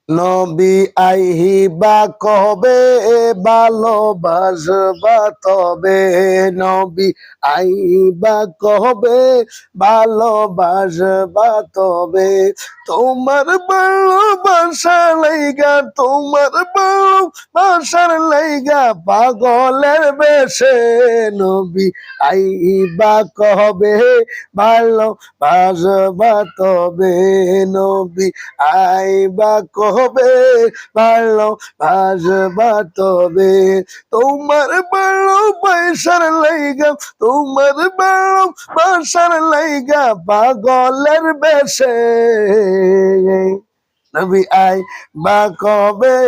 নবী আইহিবা কবে ভালোবাসবা তবে, নবী আইবা কবে ভালোবাসবা তবে, তোমার ভালোবাসা লাইগা, তোমার ভালোবাসার লাইগা পাগলের বেশে, নবী আইবা কবে ভালোবাসবা তবে, নবী আইবা কবে ভালোবাসবা তবে, তোমার ভালোবাসার লাইগা, তোমার ভালোবাসার লাইগা পাগলের বেশে, নবী আইবা কবে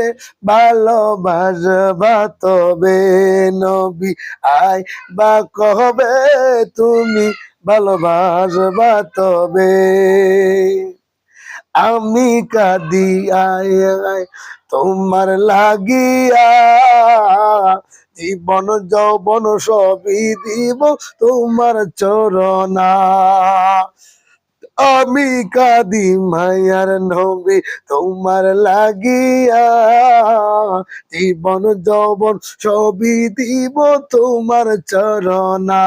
ভালোবাসবা তবে, নবী আইবা কবে তুমি ভালোবাসবা তবে। আমি কাঁদি আয় আয় তোমার লাগিয়া, জীবন যৌবন সবই দিব তোমার চরণা। আমি কাঁদি মায়ার নবী তোমার লাগিয়া, জীবন যৌবন সবই দিব তোমার চরণা।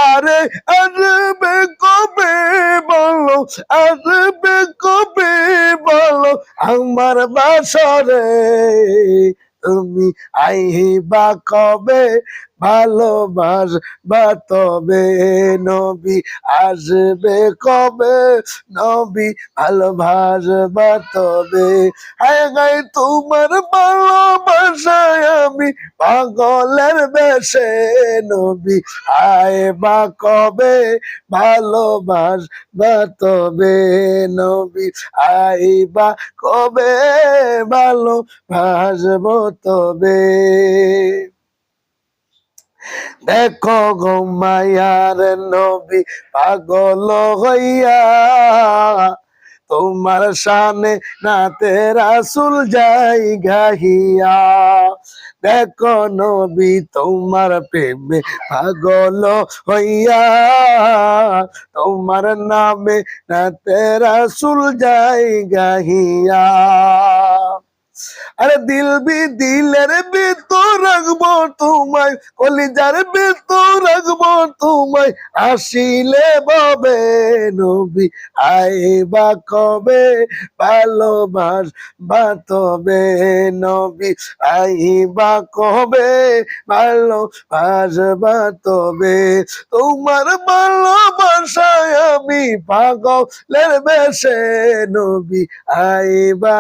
আরে আসবে কবে বলো, আসবে কবে বলো আমার বাসরে, তুমি আইবা কবে ভালোবাসবা তবে, নবী আসবে কবে, নবী ভালোবাসবা তবে। হায় গাই তোমার ভালোবাসায় আমি পাগলের বেশে, নবী আইবা কবে ভালোবাসবা তবে, নবী আইবা কবে ভালোবাসবো তবে। দেখো গো মায়ার নবী পাগল হইয়া, তোমার শানে নাতে রাসূল যাই গাহিয়া। দেখো নবী তোমার প্রেমে পাগল হইয়া, তোমার নামে নাতে রাসূল যাই গাহিয়া। আরে দিলের ভিতর রাখবো তোমায়, কলিজার ভিতর রাখবো তোমায়, আসিলে ববে, নবী আইবা কবে ভালোবাসবা তবে, নবী আইবা কবে ভালোবাসবা তবে, তোমার ভালোবাসায় আমি পাগলের বেশে, নবী আইবা